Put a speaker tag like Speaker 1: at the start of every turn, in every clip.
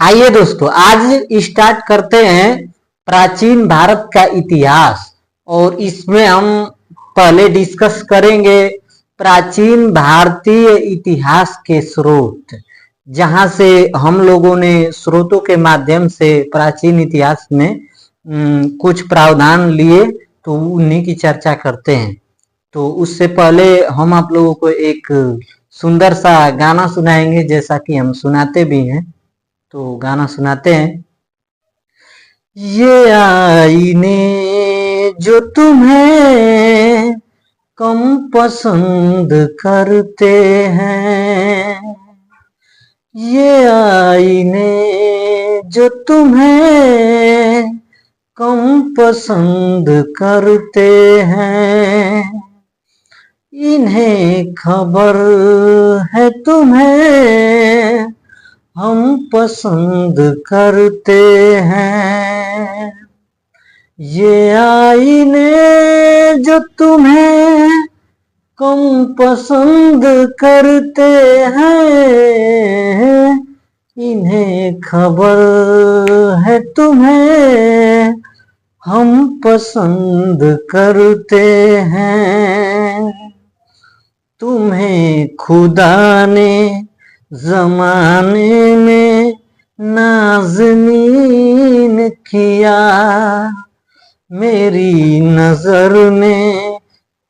Speaker 1: आइए दोस्तों, आज स्टार्ट करते हैं प्राचीन भारत का इतिहास। और इसमें हम पहले डिस्कस करेंगे प्राचीन भारतीय इतिहास के स्रोत, जहां से हम लोगों ने स्रोतों के माध्यम से प्राचीन इतिहास में कुछ प्रावधान लिए, तो उन्हीं की चर्चा करते हैं। तो उससे पहले हम आप लोगों को एक सुंदर सा गाना सुनाएंगे, जैसा कि हम सुनाते भी हैं। तो गाना सुनाते हैं। ये आईने जो तुम्हें कम पसंद करते हैं, ये आईने जो तुम्हें कम पसंद करते हैं, इन्हें खबर है तुम्हें हम पसंद करते हैं। ये आईने जो तुम्हें कम पसंद करते हैं, इन्हें खबर है तुम्हें हम पसंद करते हैं। तुम्हें खुदा ने जमाने में नाज़नीन किया, मेरी नजर में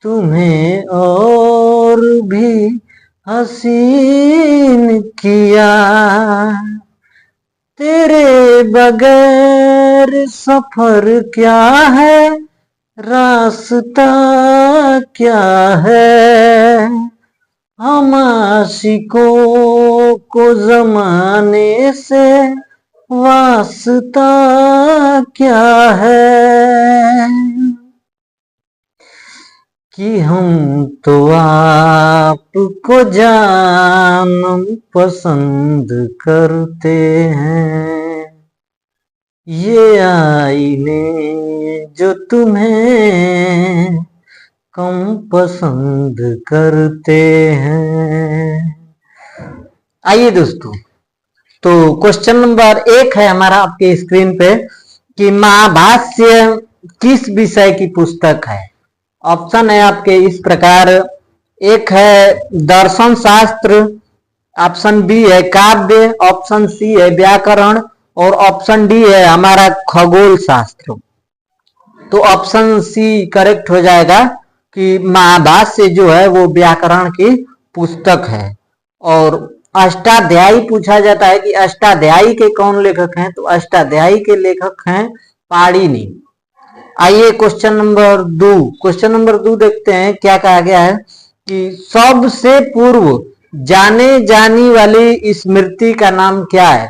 Speaker 1: तुम्हें और भी हसीन किया। तेरे बगैर सफर क्या है, रास्ता क्या है, हम आशिकों को जमाने से वास्ता क्या है, कि हम तो आपको जानम पसंद करते हैं। ये आईने जो तुम्हें कम पसंद करते हैं। आइए दोस्तों, तो क्वेश्चन नंबर 1 है हमारा आपके स्क्रीन पे कि महाभाष्य किस विषय की पुस्तक है। ऑप्शन है आपके इस प्रकार। एक है दर्शन शास्त्र, ऑप्शन बी है काव्य, ऑप्शन सी है व्याकरण और ऑप्शन डी है हमारा खगोल शास्त्र। तो ऑप्शन सी करेक्ट हो जाएगा कि महाभाष्य जो है वो व्याकरण की पुस्तक है। और अष्टाध्यायी पूछा जाता है कि अष्टाध्यायी के कौन लेखक हैं, तो अष्टाध्यायी के लेखक हैं पाणिनि। आइए क्वेश्चन नंबर 2, क्वेश्चन नंबर 2 देखते हैं क्या कहा गया है कि सबसे पूर्व जाने जानी वाली स्मृति का नाम क्या है।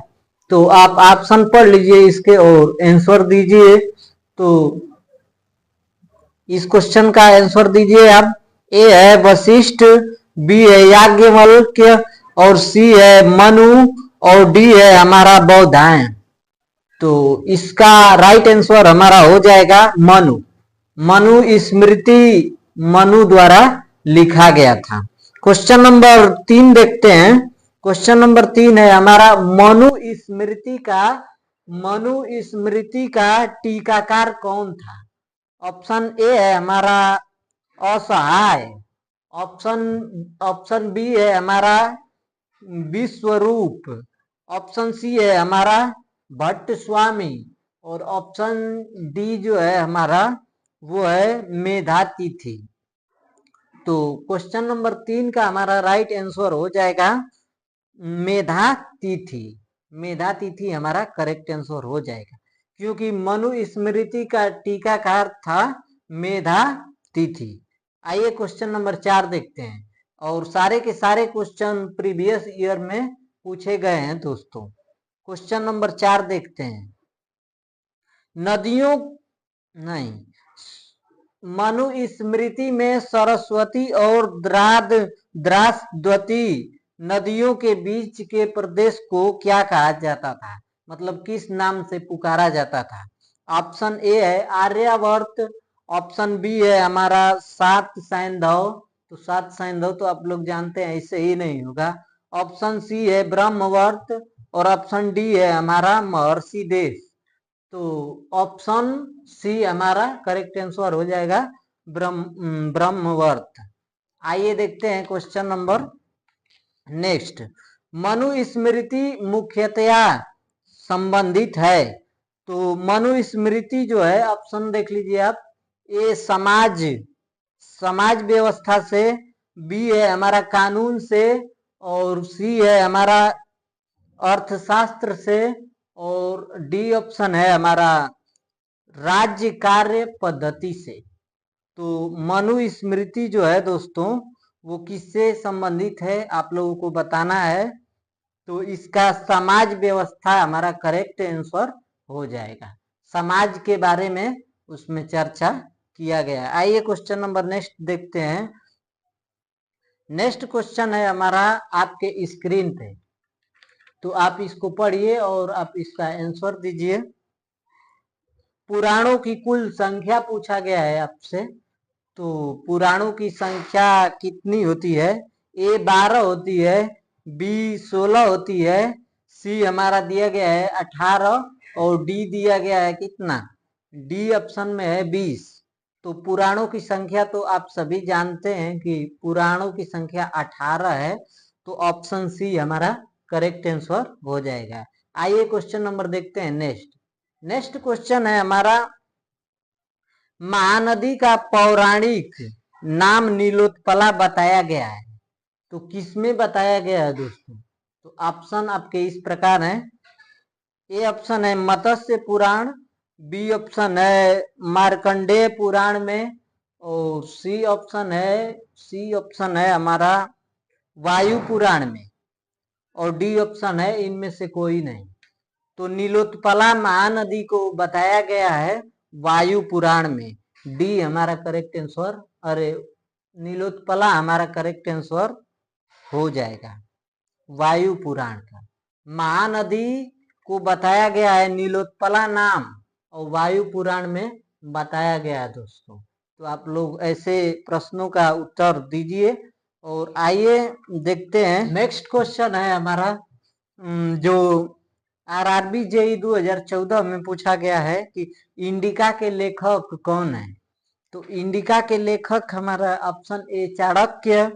Speaker 1: तो आप ऑप्शन पढ़ लीजिए इसके और आंसर दीजिए। तो इस क्वेश्चन का आंसर दीजिए आप। ए है वशिष्ठ, बी है याज्ञवल्क्य और सी है मनु और डी है हमारा बौधायन। तो इसका राइट आंसर हमारा हो जाएगा मनु। मनु स्मृति मनु द्वारा लिखा गया था। क्वेश्चन नंबर 3 देखते हैं। क्वेश्चन नंबर 3 है हमारा मनु स्मृति का टीकाकार कौन था। ऑप्शन ए है हमारा असहाय, ऑप्शन बी है हमारा विश्वरूप, ऑप्शन सी है हमारा भट्ट स्वामी और ऑप्शन डी जो है हमारा वो है मेधातिथि। तो क्वेश्चन नंबर 3 का हमारा राइट आंसर हो जाएगा मेधातिथि। मेधातिथि हमारा करेक्ट आंसर हो जाएगा, क्योंकि मनु स्मृति का टीकाकार था मेधातिथि। आइए क्वेश्चन नंबर 4 देखते हैं। और सारे के सारे क्वेश्चन प्रीवियस ईयर में पूछे गए हैं दोस्तों। क्वेश्चन नंबर 4 देखते हैं। नदियों नहीं, मनु स्मृति में सरस्वती और द्रासद्वती नदियों के बीच के प्रदेश को क्या कहा जाता था, मतलब किस नाम से पुकारा जाता था। ऑप्शन ए है आर्यावर्त, ऑप्शन बी है हमारा सात सैंधव, तो सात सैंधव तो आप लोग जानते हैं, इससे ही नहीं होगा। ऑप्शन सी है ब्रह्मवर्त, और ऑप्शन डी है हमारा महर्षि देश। तो ऑप्शन सी हमारा करेक्ट आंसर हो जाएगा ब्रह्मवर्त। आइए देखते हैं क्वेश्चन नंबर नेक्स्ट। मनुस्मृति मुख्यतया संबंधित है। तो मनुस्मृति जो है ऑप्शन देख लीजिए आप, ए समाज व्यवस्था से, बी है हमारा कानून से, और सी है हमारा अर्थशास्त्र से, और डी ऑप्शन है हमारा राज्य कार्य पद्धति से। तो मनुस्मृति जो है दोस्तों वो किससे संबंधित है आप लोगों को बताना है। तो इसका समाज व्यवस्था हमारा करेक्ट आंसर हो जाएगा। समाज के बारे में उसमें चर्चा किया गया है। आइए क्वेश्चन नंबर नेक्स्ट देखते हैं। नेक्स्ट क्वेश्चन है हमारा आपके स्क्रीन पे, तो आप इसको पढ़िए और आप इसका आंसर दीजिए। पुराणों की कुल संख्या पूछा गया है आपसे। तो पुराणों की संख्या कितनी होती है? ए 12 होती है, बी 16 होती है, सी हमारा दिया गया है 18 और डी दिया गया है कितना? डी ऑप्शन में है 20। तो पुराणों की संख्या तो आप सभी जानते हैं कि पुराणों की संख्या 18 है। तो ऑप्शन सी हमारा करेक्ट आंसर हो जाएगा। आइए क्वेश्चन नंबर देखते हैं नेक्स्ट क्वेश्चन है हमारा, महानदी का पौराणिक नाम नीलोत्पला बताया गया है। तो किसमें बताया गया है दोस्तों? तो ऑप्शन आपके इस प्रकार है। ए ऑप्शन है मत्स्य पुराण, बी ऑप्शन है मार्कंडेय पुराण में, और सी ऑप्शन है हमारा वायु पुराण में, और डी ऑप्शन है इनमें से कोई नहीं। तो नीलोत्पला महानदी को बताया गया है वायु पुराण में। डी हमारा करेक्ट आंसर, अरे नीलोत्पला हमारा करेक्ट आंसर हो जाएगा वायु पुराण का। महानदी को बताया गया है नीलोत्पला नाम, और वायु पुराण में बताया गया है दोस्तों। तो आप लोग ऐसे प्रश्नों का उत्तर दीजिए। और आइए देखते हैं नेक्स्ट क्वेश्चन है हमारा, जो आरआरबी जेई 2014 में पूछा गया है कि इंडिका के लेखक कौन है। तो इंडिका के लेखक हमारा option A Chanakya,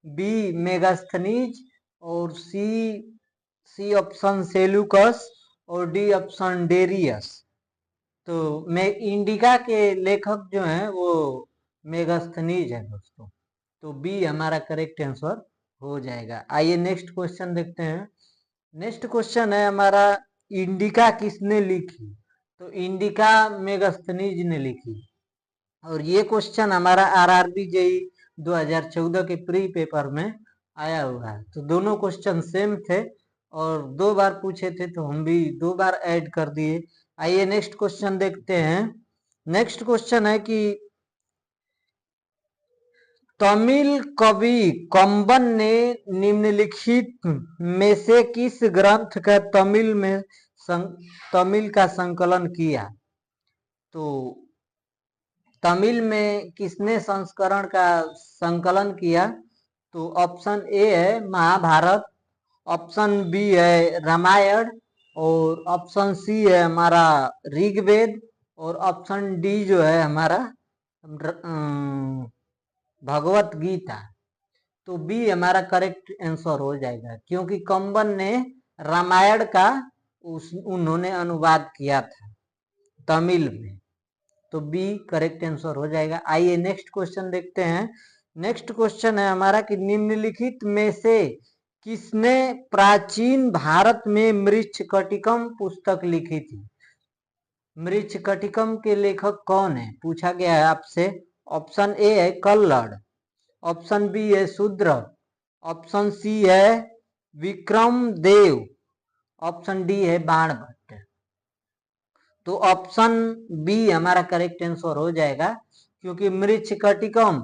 Speaker 1: B Megasthenes, और सी ऑप्शन सेलुकस, और डी ऑप्शन डेरियस। तो इंडिका के लेखक जो हैं वो मेगास्थनीज है दोस्तों। तो बी हमारा करेक्ट आंसर हो जाएगा। आइए नेक्स्ट क्वेश्चन देखते हैं। नेक्स्ट क्वेश्चन है हमारा, इंडिका किसने लिखी? तो इंडिका मेगास्थनीज ने लिखी। और ये क्वेश्चन हमारा आरआरबी जेई 2014 के प्री पेपर में आया हुआ है। तो दोनों क्वेश्चन सेम थे और 2 बार पूछे थे, तो हम भी 2 बार ऐड कर दिए। आइए नेक्स्ट क्वेश्चन देखते हैं। नेक्स्ट क्वेश्चन है कि तमिल कवि कंबन ने निम्नलिखित में से किस ग्रंथ का तमिल का संकलन किया? तो तमिल में किसने संस्करण का संकलन किया? तो ऑप्शन ए है महाभारत, ऑप्शन बी है रामायण, और ऑप्शन सी है हमारा ऋग्वेद, और ऑप्शन डी जो है हमारा भगवत गीता। तो बी हमारा करेक्ट आंसर हो जाएगा, क्योंकि कंबन ने रामायण का उन्होंने अनुवाद किया था तमिल में। तो बी करेक्ट आंसर हो जाएगा। आइए नेक्स्ट क्वेश्चन देखते हैं। नेक्स्ट क्वेश्चन है हमारा कि निम्नलिखित में से किसने प्राचीन भारत में मृच्छकटिकम पुस्तक लिखी थी? मृच्छकटिकम के लेखक कौन है पूछा गया है आपसे। ऑप्शन ए है कल्लड़, ऑप्शन बी है शूद्र, ऑप्शन सी है विक्रम देव, ऑप्शन डी है बाणभट्ट। तो ऑप्शन बी हमारा करेक्ट आंसर हो जाएगा, क्योंकि मृच्छकटिकम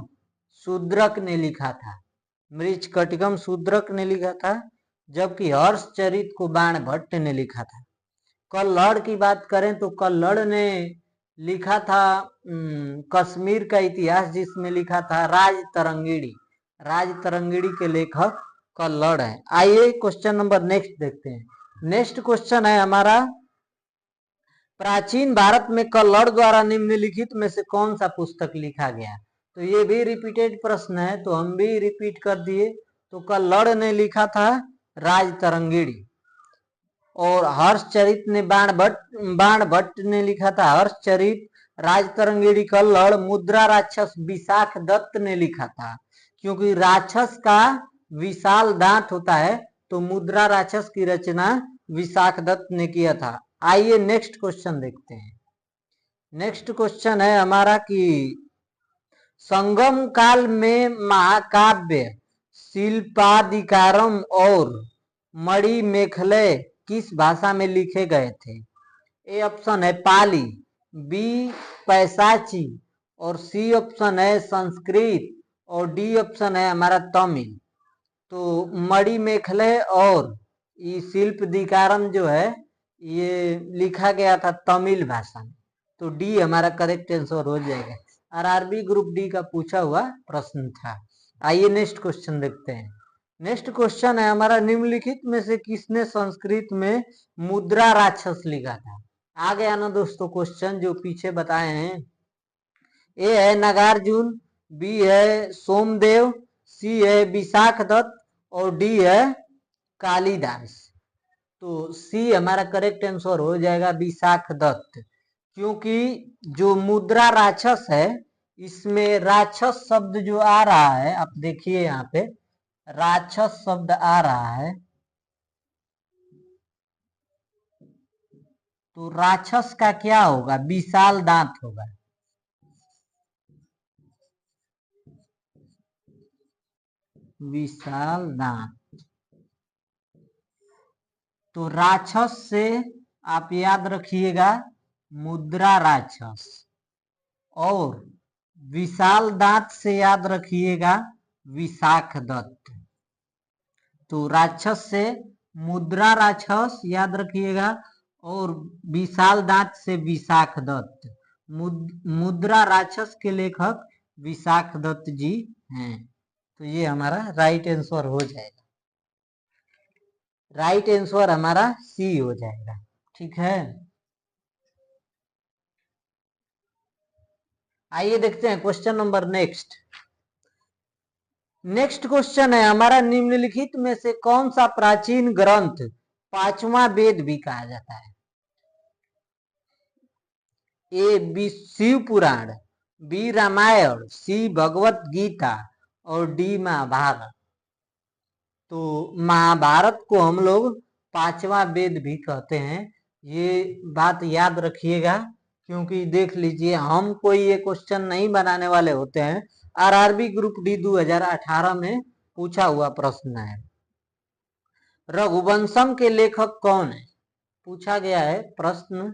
Speaker 1: शूद्रक ने लिखा था। मृच्छकटिकम शूद्रक ने लिखा था, जबकि हर्षचरित को बाणभट्ट ने लिखा था। कल्लड़ की बात करें तो कल्लड़ ने लिखा था कश्मीर का इतिहास, जिसमें लिखा था राजतरंगिणी। राजतरंगिणी के लेखक कल्लड़ है। आइए क्वेश्चन नंबर नेक्स्ट देखते हैं। नेक्स्ट क्वेश्चन है हमारा, प्राचीन भारत में कल्लड़ द्वारा निम्नलिखित में से कौन सा पुस्तक लिखा गया। तो ये भी रिपीटेड प्रश्न है, तो हम भी रिपीट कर दिए। तो कल्लड़ ने लिखा था राजतरंगिणी, और हर्षचरित ने बाणभट्ट ने लिखा था हर्षचरित। राजतरंगिणी कल्लड़ मुद्रा राक्षस विशाख दत्त ने लिखा था, क्योंकि राक्षस का विशाल दांत होता है, तो मुद्रा राक्षस की रचना विशाख दत्त ने किया था। आइए नेक्स्ट क्वेश्चन देखते हैं। नेक्स्ट क्वेश्चन है हमारा कि संगम काल में महाकाव्य शिल्पाधिकारम और मणिमेखले किस भाषा में लिखे गए थे। ए ऑप्शन है पाली, बी पैसाची, और सी ऑप्शन है संस्कृत, और डी ऑप्शन है हमारा तमिल। तो मणिमेखले और ये शिल्पाधिकारम जो है ये लिखा गया था तमिल भाषा में, तो डी हमारा करेक्ट आंसर हो जाएगा। आरआरबी ग्रुप डी का पूछा हुआ प्रश्न था। आइए नेक्स्ट क्वेश्चन देखते हैं। नेक्स्ट क्वेश्चन है हमारा, निम्नलिखित में से किसने संस्कृत में मुद्रा राक्षस लिखा था। आ गया ना दोस्तों क्वेश्चन जो पीछे बताए हैं। ए है नागार्जुन, बी है सोमदेव, सी है विशाख दत्त, और डी है कालिदास। तो सी हमारा करेक्ट आंसर हो जाएगा विशाख दत्त, क्योंकि जो मुद्रा राक्षस है इसमें राक्षस शब्द जो आ रहा है, आप देखिए यहाँ पे राक्षस शब्द आ रहा है, तो राक्षस का क्या होगा, विशाल दांत होगा। विशाल दांत, तो राक्षस से आप याद रखिएगा मुद्रा राक्षस, और विशाल दांत से याद रखिएगा विशाख दत्त। तो राक्षस से मुद्रा राक्षस याद रखिएगा, और विशाल दांत से विशाख दत्त। मुद्रा राक्षस के लेखक विशाख दत्त जी हैं, तो ये हमारा राइट आंसर हो जाएगा। राइट आंसर हमारा सी हो जाएगा। ठीक है, आइए देखते हैं question number next. Next question है हमारा, निम्नलिखित में से कौन सा प्राचीन ग्रंथ पांचवा वेद भी कहा जाता है। ए शिव पुराण, बी रामायण, सी भगवत गीता, और डी महाभारत। तो महाभारत को हम लोग पांचवा वेद भी कहते हैं, ये बात याद रखिएगा, क्योंकि देख लीजिए हम कोई ये क्वेश्चन नहीं बनाने वाले होते हैं, आरआरबी ग्रुप डी 2018 में पूछा हुआ प्रश्न है। रघुवंशम के लेखक कौन है, पूछा गया है प्रश्न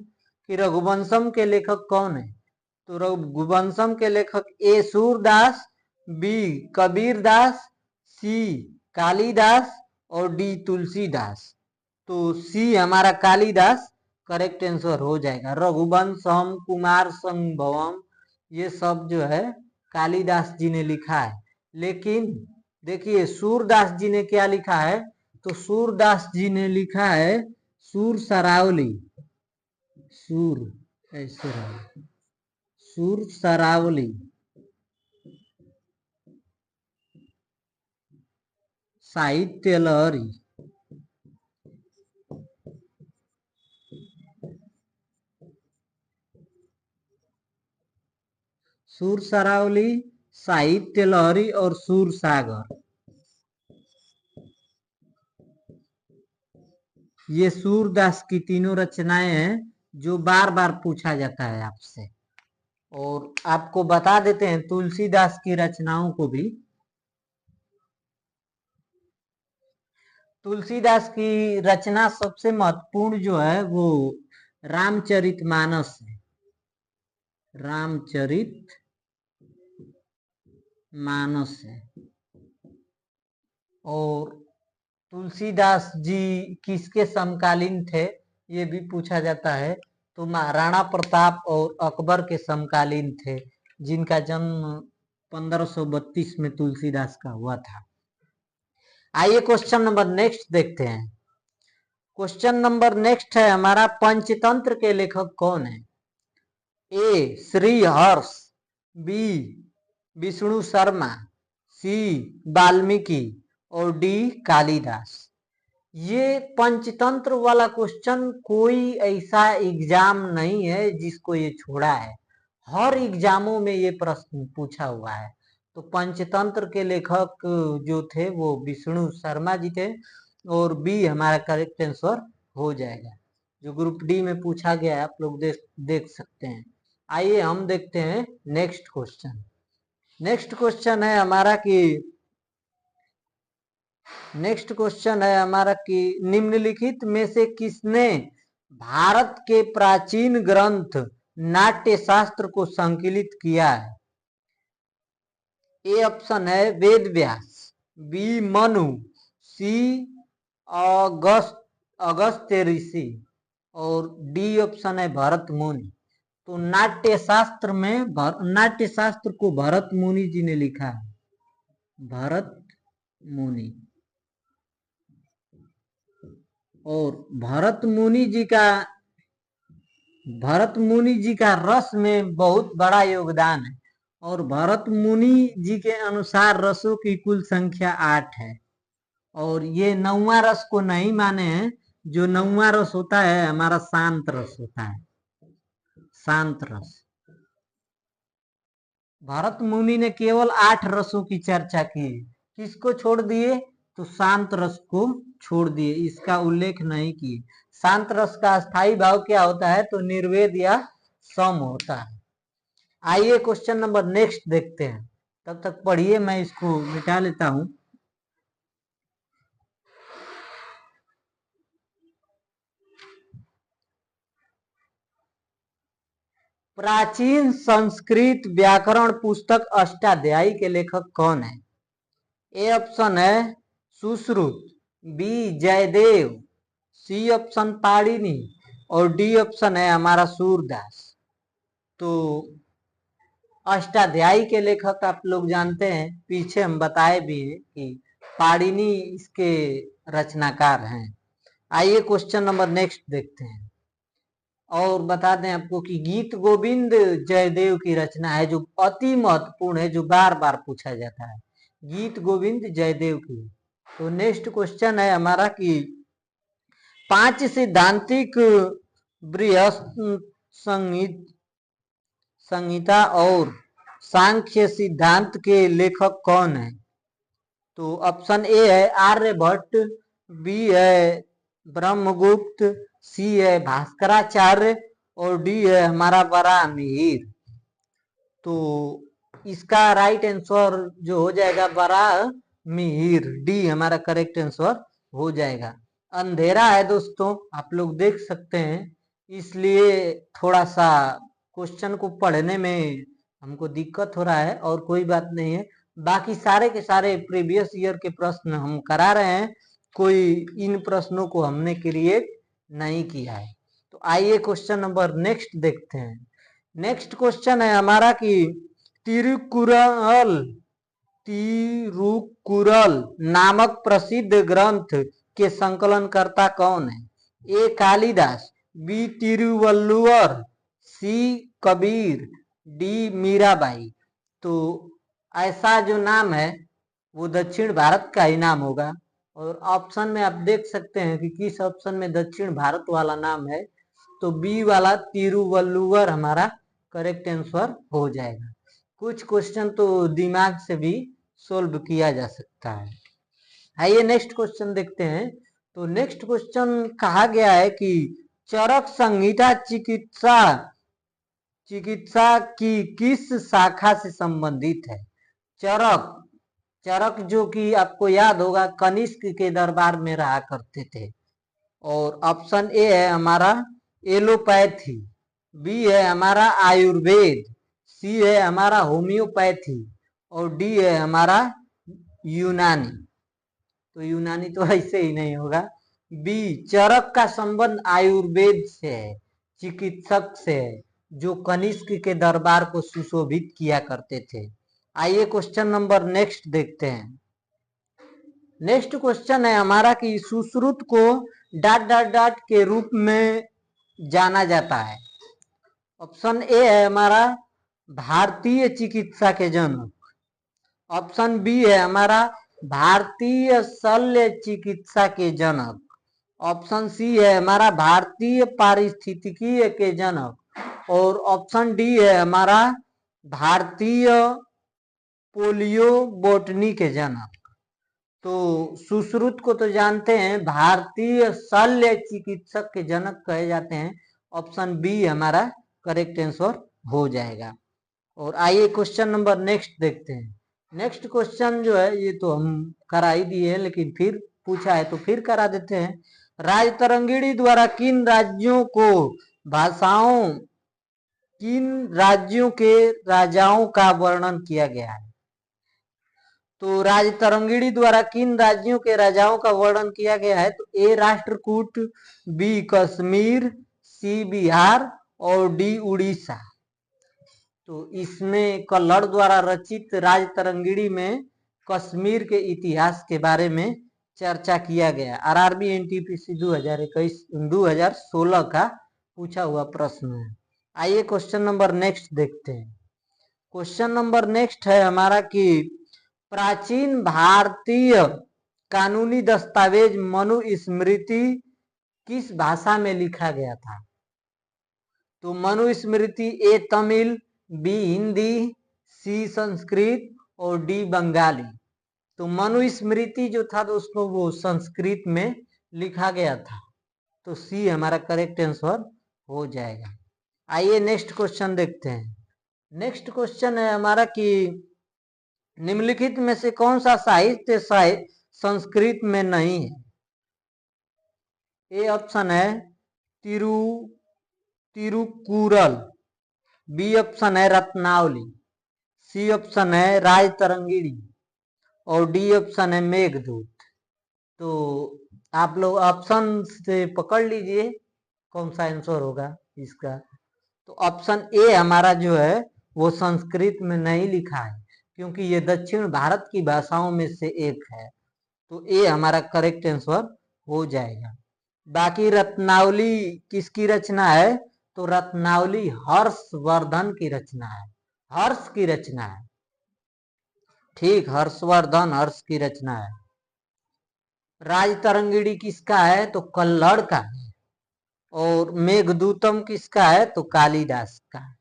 Speaker 1: कि रघुवंशम के लेखक कौन है। तो रघुवंशम के लेखक ए सूरदास, बी कबीरदास, सी कालिदास, और डी तुलसीदास। तो सी हमारा कालिदास करेक्ट आंसर हो जाएगा। रघुवंशम, कुमार संभवम, ये सब जो है कालिदास जी ने लिखा है। लेकिन देखिए सूरदास जी ने क्या लिखा है, तो सूरदास जी ने लिखा है सूर सरावली, सूर ऐसे सूर सरावली, साहित्य लहरी, सूर सरावली, साहित्य लहरी, और सूर सागर, ये सूरदास की तीनों रचनाएं हैं जो बार बार पूछा जाता है आपसे। और आपको बता देते हैं तुलसीदास की रचनाओं को भी। तुलसीदास की रचना सबसे महत्वपूर्ण जो है वो रामचरितमानस है, रामचरित मानस है। और तुलसीदास जी किसके समकालीन थे ये भी पूछा जाता है, तो महाराणा प्रताप और अकबर के समकालीन थे, जिनका जन्म 1532 में तुलसीदास का हुआ था। आइए क्वेश्चन नंबर नेक्स्ट देखते हैं। क्वेश्चन नंबर नेक्स्ट है हमारा, पंचतंत्र के लेखक कौन है? ए श्री हर्ष, बी विष्णु शर्मा, सी वाल्मीकि और डी कालिदास। ये पंचतंत्र वाला क्वेश्चन कोई ऐसा एग्जाम नहीं है जिसको ये छोड़ा है, हर एग्जामों में ये प्रश्न पूछा हुआ है। तो पंचतंत्र के लेखक जो थे वो विष्णु शर्मा जी थे और बी हमारा करेक्ट आंसर हो जाएगा, जो ग्रुप डी में पूछा गया है, आप लोग देख सकते हैं। आइए हम देखते हैं नेक्स्ट क्वेश्चन। नेक्स्ट क्वेश्चन है हमारा कि निम्नलिखित में से किसने भारत के प्राचीन ग्रंथ नाट्य शास्त्र को संकलित किया है? ए ऑप्शन है वेद व्यास, बी मनु, सी अगस्त्य ऋषि और डी ऑप्शन है भरत मुनि। तो नाट्य शास्त्र को भरत मुनि जी ने लिखा है, भरत मुनि। और भरत मुनि जी का रस में बहुत बड़ा योगदान है और भरत मुनि जी के अनुसार रसों की कुल संख्या 8 है और ये 9वां रस को नहीं माने हैं। जो 9वां रस होता है हमारा शांत रस होता है, शांत रस। भरत मुनि ने केवल 8 रसों की चर्चा की, किसको छोड़ दिए? तो शांत रस को छोड़ दिए, इसका उल्लेख नहीं किए। शांत रस का स्थायी भाव क्या होता है? तो निर्वेद या सम होता है। आइए क्वेश्चन नंबर नेक्स्ट देखते हैं, तब तक पढ़िए, मैं इसको मिटा लेता हूं। प्राचीन संस्कृत व्याकरण पुस्तक अष्टाध्यायी के लेखक कौन है? ए ऑप्शन है Sushruta, B Jayadev, C option Panini और डी ऑप्शन है हमारा सूरदास। तो अष्टाध्यायी के लेखक आप लोग जानते हैं, पीछे हम बताए भी हैं कि पाणिनि इसके रचनाकार हैं। आइए क्वेश्चन नंबर नेक्स्ट देखते हैं और बता दें आपको कि गीत गोविंद जयदेव की रचना है, जो अति महत्वपूर्ण है, जो बार बार पूछा जाता है, गीत गोविंद जयदेव की। तो नेक्स्ट क्वेश्चन है हमारा कि 5 सिद्धांतिक बृहत संहिता और सांख्य सिद्धांत के लेखक कौन है? तो ऑप्शन ए है आर्यभट्ट, बी है ब्रह्मगुप्त, सी है भास्कराचार्य और डी है हमारा वराहमिहिर। तो इसका राइट आंसर जो हो जाएगा वराहमिहिर, डी हमारा करेक्ट आंसर हो जाएगा। अंधेरा है दोस्तों, आप लोग देख सकते हैं, इसलिए थोड़ा सा क्वेश्चन को पढ़ने में हमको दिक्कत हो रहा है और कोई बात नहीं है। बाकी सारे के सारे प्रीवियस ईयर के प्रश्न हम करा रहे हैं, कोई इन प्रश्नों को हमने क्रिएट नहीं किया है। तो आइए क्वेश्चन नंबर नेक्स्ट देखते हैं। नेक्स्ट क्वेश्चन है हमारा कि तिरुकुरल नामक प्रसिद्ध ग्रंथ के संकलनकर्ता कौन है? ए कालिदास, बी तिरुवल्लुवर, सी कबीर, डी मीराबाई। तो ऐसा जो नाम है वो दक्षिण भारत का ही नाम होगा और ऑप्शन में आप देख सकते हैं कि किस ऑप्शन में दक्षिण भारत वाला नाम है। तो बी वाला तिरुवल्लुवर हमारा करेक्ट आंसर हो जाएगा। कुछ क्वेश्चन तो दिमाग से भी सोल्व किया जा सकता है। आइए नेक्स्ट क्वेश्चन देखते हैं। तो नेक्स्ट क्वेश्चन कहा गया है कि चरक संहिता चिकित्सा की किस शाखा से संबंधित है? चरक जो कि आपको याद होगा कनिष्क के दरबार में रहा करते थे। और ऑप्शन ए है हमारा एलोपैथी, बी है हमारा आयुर्वेद, सी है हमारा होम्योपैथी और डी है हमारा यूनानी। तो यूनानी तो ऐसे ही नहीं होगा। बी चरक का संबंध आयुर्वेद से है, चिकित्सक से है, जो कनिष्क के दरबार को सुशोभित किया करते थे। आइए क्वेश्चन नंबर नेक्स्ट देखते हैं। नेक्स्ट क्वेश्चन है हमारा कि Sushruta co dot dot dot के रूप में जाना जाता है? ऑप्शन ए है हमारा भारतीय चिकित्सा के जनक, ऑप्शन बी है हमारा भारतीय शल्य चिकित्सा के जनक, ऑप्शन सी है हमारा भारतीय पारिस्थितिकीय के जनक, और ऑप्शन डी है हमारा भारतीय पोलियो बोटनी के जनक। तो सुश्रुत को तो जानते हैं, भारतीय शल्य चिकित्सक के जनक कहे जाते हैं। ऑप्शन बी हमारा करेक्ट आंसर हो जाएगा। और आइए क्वेश्चन नंबर नेक्स्ट देखते हैं। नेक्स्ट क्वेश्चन जो है ये तो हम करा ही दिए हैं, लेकिन फिर पूछा है तो फिर करा देते हैं। राजतरंगिणी द्वारा किन राज्यों को भाषाओं, किन राज्यों के राजाओं का वर्णन किया गया है? तो राजतरंगिणी द्वारा किन राज्यों के राजाओं का वर्णन किया गया है? तो ए राष्ट्रकूट, बी कश्मीर, सी बिहार और डी उड़ीसा। तो इसमें कल्हड़ द्वारा रचित राजतरंगिणी में कश्मीर के इतिहास के बारे में चर्चा किया गया। आरआरबी एनटीपीसी 2016 का पूछा हुआ प्रश्न है। आइए क्वेश्चन नंबर नेक्स्ट देखते हैं। क्वेश्चन नंबर नेक्स्ट है हमारा कि प्राचीन भारतीय कानूनी दस्तावेज मनुस्मृति किस भाषा में लिखा गया था? तो मनुस्मृति ए तमिल, बी हिंदी, सी संस्कृत और डी बंगाली। तो मनुस्मृति जो था दोस्तों वो संस्कृत में लिखा गया था। तो सी हमारा करेक्ट आंसर हो जाएगा। आइए नेक्स्ट क्वेश्चन देखते हैं। नेक्स्ट क्वेश्चन है हमारा कि निम्नलिखित में से कौन सा साहित्य संस्कृत में नहीं है? ए ऑप्शन है तिरुकुरल, बी ऑप्शन है रत्नावली, सी ऑप्शन है राजतरंगिणी और डी ऑप्शन है मेघदूत। तो आप लोग ऑप्शन से पकड़ लीजिए कौन सा आंसर होगा इसका। तो ऑप्शन ए हमारा जो है वो संस्कृत में नहीं लिखा है, क्योंकि ये दक्षिण भारत की भाषाओं में से एक है। तो ए हमारा करेक्ट आंसर हो जाएगा। बाकी रत्नावली किसकी रचना है? तो रत्नावली हर्षवर्धन की रचना है, हर्ष की रचना है। ठीक, हर्षवर्धन हर्ष की रचना है। राजतरंगिणी किसका है? तो कल्हड़ का है। और मेघदूतम किसका है? तो कालिदास का है।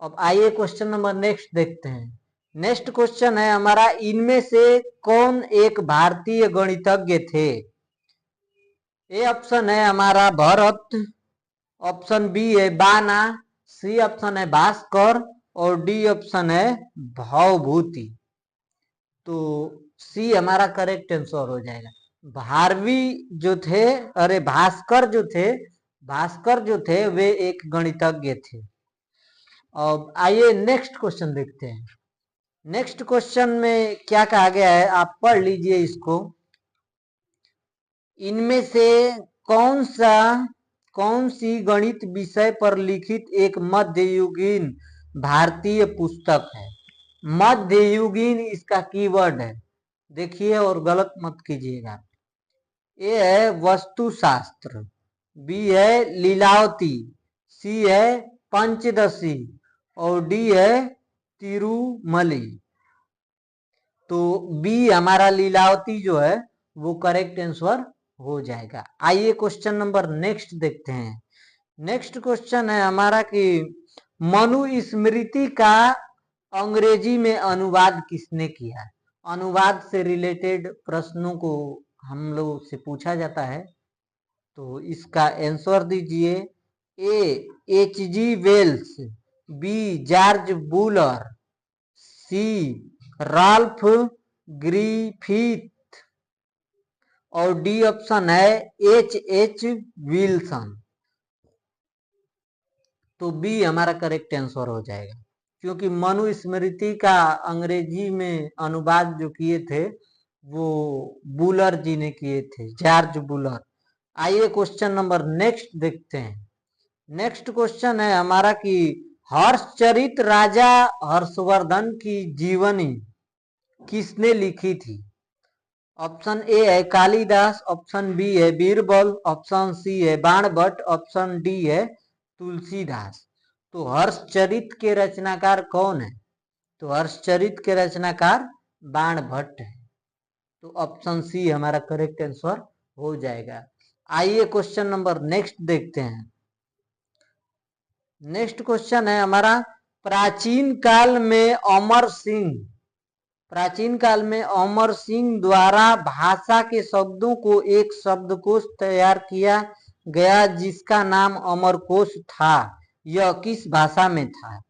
Speaker 1: अब आइए क्वेश्चन नंबर नेक्स्ट देखते हैं। नेक्स्ट क्वेश्चन है हमारा इनमें से कौन एक भारतीय गणितज्ञ थे? ए ऑप्शन है हमारा भरत, ऑप्शन बी है बाना, सी ऑप्शन है भास्कर और डी ऑप्शन है भवभूति। तो सी हमारा करेक्ट आंसर हो जाएगा। भारवी जो थे, अरे भास्कर जो थे वे एक गणितज्ञ थे। अब आइए नेक्स्ट क्वेश्चन देखते हैं। नेक्स्ट क्वेश्चन में क्या कहा गया है आप पढ़ लीजिए इसको। इनमें से कौन सी गणित विषय पर लिखित एक मध्ययुगीन भारतीय पुस्तक है? मध्ययुगीन इसका कीवर्ड है, देखिए और गलत मत कीजिएगा। ए है वस्तुशास्त्र, बी है लीलावती, सी है पंचदशी और डी है तिरुमली। तो बी हमारा लीलावती जो है वो करेक्ट आंसर हो जाएगा। आइए क्वेश्चन नंबर नेक्स्ट देखते हैं। नेक्स्ट क्वेश्चन है हमारा कि मनुस्मृति का अंग्रेजी में अनुवाद किसने किया? अनुवाद से रिलेटेड प्रश्नों को हम लोग से पूछा जाता है, तो इसका आंसर दीजिए। A H G. Wells, B George Buller, C Ralph Griffith और डी ऑप्शन है एच विल्सन। तो बी हमारा करेक्ट आंसर हो जाएगा, क्योंकि मनुस्मृति का अंग्रेजी में अनुवाद जो किए थे वो बुलर जी ने किए थे, जॉर्ज बुलर। आइए क्वेश्चन नंबर नेक्स्ट देखते हैं। नेक्स्ट क्वेश्चन है हमारा कि हर्षचरित राजा हर्षवर्धन की जीवनी किसने लिखी थी? ऑप्शन ए है कालिदास, ऑप्शन बी है बीरबल, ऑप्शन सी है बाणभट्ट, ऑप्शन डी है तुलसीदास। तो हर्षचरित के रचनाकार कौन है? तो हर्षचरित के रचनाकार बाणभट्ट है। तो ऑप्शन सी हमारा करेक्ट आंसर हो जाएगा। आइए क्वेश्चन नंबर नेक्स्ट देखते हैं। नेक्स्ट क्वेश्चन है हमारा, प्राचीन काल में अमर सिंह, प्राचीन काल में अमर सिंह द्वारा भाषा के शब्दों को एक शब्दकोश तैयार किया गया जिसका नाम अमरकोश था, यह किस भाषा में था?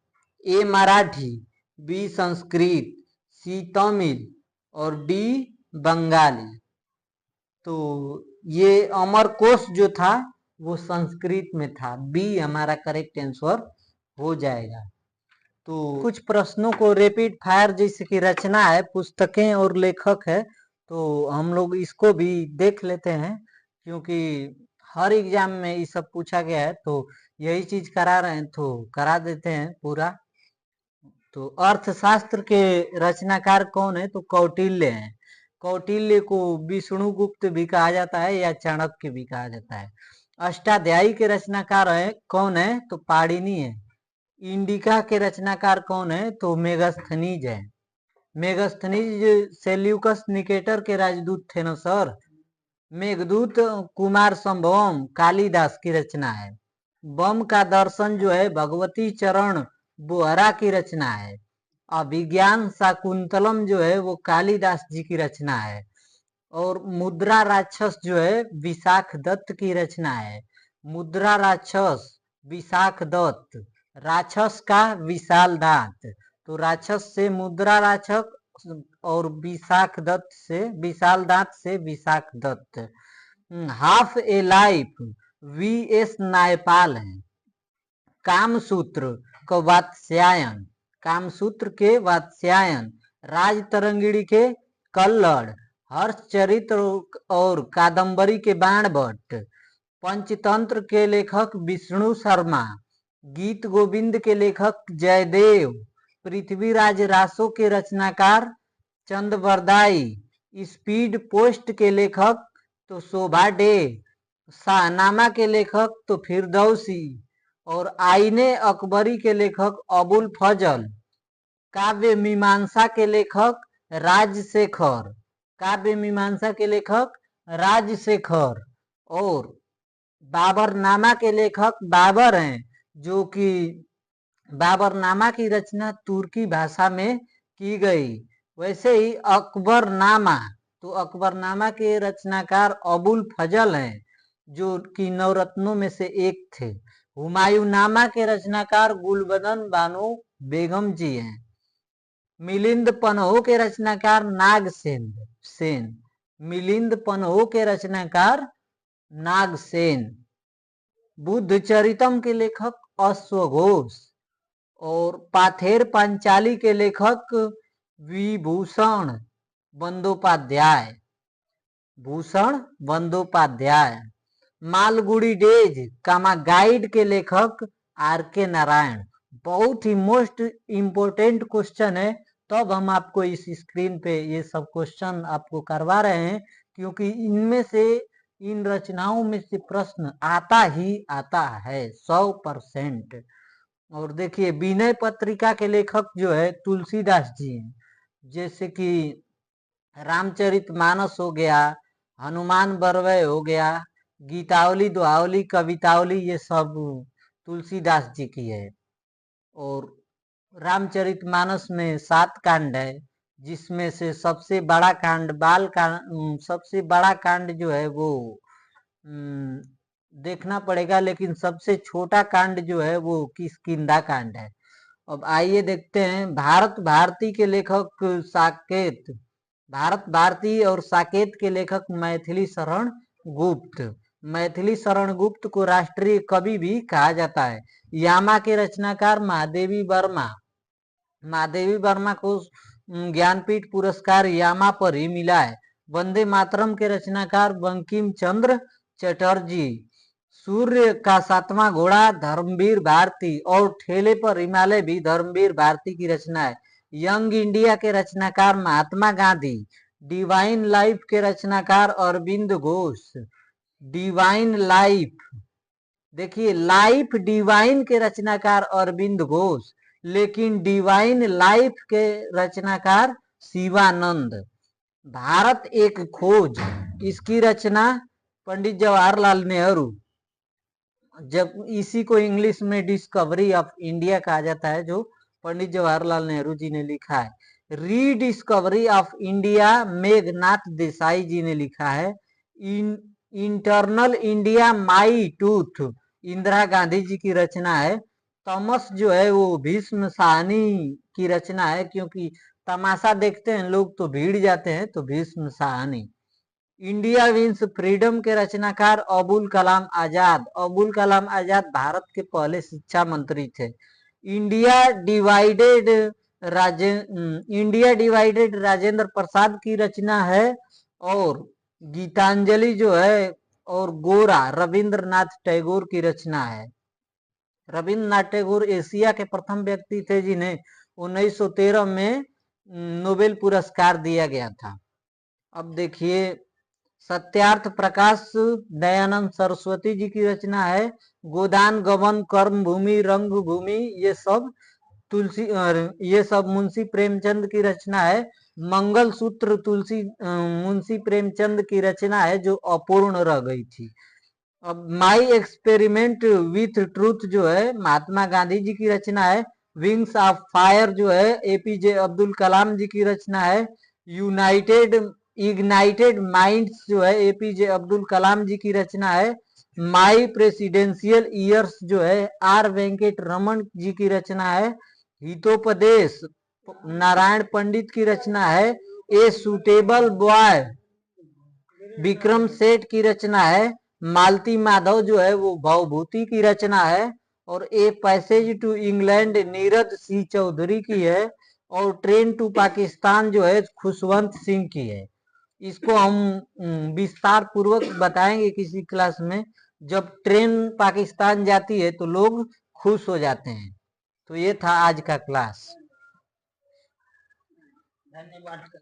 Speaker 1: ए मराठी, बी संस्कृत, सी तमिल और डी बंगाली। तो ये अमरकोश जो था वो संस्कृत में था। बी हमारा करेक्ट आंसर हो जाएगा। तो कुछ प्रश्नों को रैपिड फायर जैसे कि रचना है, पुस्तकें और लेखक है, तो हम लोग इसको भी देख लेते हैं क्योंकि हर एग्जाम में ये सब पूछा गया है, तो यही चीज करा रहे हैं तो करा देते हैं पूरा। तो अर्थशास्त्र के रचनाकार कौन है? तो कौटिल्य हैं। कौटिल्य को विष्णुगुप्त भी कहा जाता है या चाणक्य भी कहा जाता है। अष्टाध्यायी के रचनाकार है कौन है? तो पाणिनि है। इंडिका के रचनाकार कौन है? तो मेगास्थनीज है। मेगास्थनीज सेल्यूकस निकेटर के राजदूत थे ना सर। मेघदूत कुमार संभवम कालिदास की रचना है। बम का दर्शन जो है भगवती चरण बोहरा की रचना है। अभिज्ञान शाकुंतलम जो है वो कालिदास जी की रचना है। और मुद्रा राक्षस जो है विशाख दत्त की रचना है। मुद्रा राक्षस विशाख दत्त, राक्षस का विशाल दांत, तो राक्षस से मुद्रा राक्षस और विशाख दत्त से विशाल दांत से Vishakhadatta. Half a life V S Naipaul है। कामसूत्र का वात्स्यायन, कामसूत्र के वात्स्यायन, राज तरंगिणी के कल्लड़, हर्षचरित्र और कादम्बरी के बाणभट्ट, पंचतंत्र के लेखक विष्णु शर्मा, गीत गोविंद के लेखक जयदेव, पृथ्वीराज रासो के रचनाकार चंदबरदाई, स्पीड पोस्ट के लेखक तो शोभा डे, शाहनामा के लेखक तो फिरदौसी और आईने अकबरी के लेखक अबुल फजल, काव्य मीमांसा के लेखक राजशेखर, काव्य मीमांसा के लेखक राजशेखर और बाबरनामा के लेखक बाबर हैं, जो कि बाबरनामा की रचना तुर्की भाषा में की गई। वैसे ही अकबरनामा, तो अकबरनामा के रचनाकार अबुल फजल हैं, जो कि नवरत्नों में से एक थे। हुमायूंनामा के रचनाकार गुलबदन बानो बेगम जी हैं। मिलिंद पन्हो के रचनाकार नागसेन सेन, मिलिंद पन्हो के रचनाकार नागसेन। बुद्ध चरितम के लेखक अश्वघोष और पाथेर पांचाली के लेखक विभूषण बंदोपाध्याय, भूषण बंदोपाध्याय। मालगुड़ी डेज कामा गाइड के लेखक आर के नारायण। बहुत ही मोस्ट इम्पोर्टेंट क्वेश्चन है, तब हम आपको इस स्क्रीन पे ये सब क्वेश्चन आपको करवा रहे हैं क्योंकि इनमें से इन रचनाओं में से प्रश्न आता ही आता है 100%। और देखिए विनय पत्रिका के लेखक जो है तुलसीदास जी हैं, जैसे कि रामचरितमानस हो गया, हनुमान बरवय हो गया, गीतावली, दोहावली, कवितावली, ये सब तुलसीदास जी की है। और रामचरितमानस में 7 कांड है, जिसमें से सबसे बड़ा कांड बाल कांड, सबसे बड़ा कांड जो है वो देखना पड़ेगा, लेकिन सबसे छोटा कांड जो है वो किष्किंधा कांड है। अब आइए देखते हैं भारत भारती के लेखक साकेत, भारत भारती और साकेत के लेखक मैथिली शरण गुप्त। मैथिली शरण गुप्त को राष्ट्रीय कवि भी कहा जाता है। यामा के रचनाकार महादेवी वर्मा, महादेवी वर्मा को ज्ञानपीठ पुरस्कार यामा पर ही मिला है। वंदे मातरम के रचनाकार बंकिम चंद्र चटर्जी। सूर्य का 7वां घोड़ा धर्मवीर भारती और ठेले पर हिमालय भी धर्मवीर भारती की रचना है। यंग इंडिया के रचनाकार महात्मा गांधी। डिवाइन लाइफ के रचनाकार अरविंद घोष। डिवाइन लाइफ, देखिए लाइफ डिवाइन के रचनाकार अरविंद घोष, लेकिन डिवाइन लाइफ के रचनाकार शिवानंद। भारत एक खोज, इसकी रचना पंडित जवाहरलाल नेहरू। जब इसी को इंग्लिश में डिस्कवरी ऑफ इंडिया कहा जाता है, जो पंडित जवाहरलाल नेहरू जी ने लिखा है। Rediscovery of India Meghnath Desai ji ने लिखा है। इंटरनल इंडिया माई टूथ इंदिरा गांधी जी की रचना है। तमस जो है वो भीष्म साहनी की रचना है, क्योंकि तमाशा देखते हैं लोग तो भीड़ जाते हैं, तो Bhisham Sahni. India wins freedom के रचनाकार अबुल कलाम आजाद। अबुल कलाम आजाद भारत के पहले शिक्षा मंत्री थे। इंडिया डिवाइडेड राजेंद्र प्रसाद की रचना है। और गीतांजलि जो है और गोरा रविंद्रनाथ टैगोर की रचना है। रविंद्रनाथ टैगोर एशिया के प्रथम व्यक्ति थे जिन्हें 1913 में नोबेल पुरस्कार दिया गया था। अब देखिए सत्यार्थ प्रकाश दयानंद सरस्वती जी की रचना है। गोदान गबन कर्म भूमि रंग भूमि, ये सब मुंशी प्रेमचंद की रचना है। मंगल सूत्र मुंशी प्रेमचंद की रचना है, जो अपूर्ण रह गई थी। अब माई एक्सपेरिमेंट विथ ट्रूथ जो है महात्मा गांधी जी की रचना है। विंग्स ऑफ फायर जो है एपीजे अब्दुल कलाम जी की रचना है। इग्नाइटेड माइंड्स जो है एपीजे अब्दुल कलाम जी की रचना है। माई प्रेसिडेंशियल ईयर्स जो है आर वेंकट रमन जी की रचना है। हितोपदेश नारायण पंडित की रचना है। A suitable boy Vikram Seth की रचना है। मालती माधव जो है वो भवभूति की रचना है। और a passage to England Neeraj Singh Chaudhary की है। और ट्रेन टू पाकिस्तान जो है खुशवंत सिंह की है। इसको हम विस्तार पूर्वक बताएंगे किसी क्लास में। जब ट्रेन पाकिस्तान जाती है तो लोग खुश हो जाते हैं। तो ये था आज का क्लास। धन्यवाद।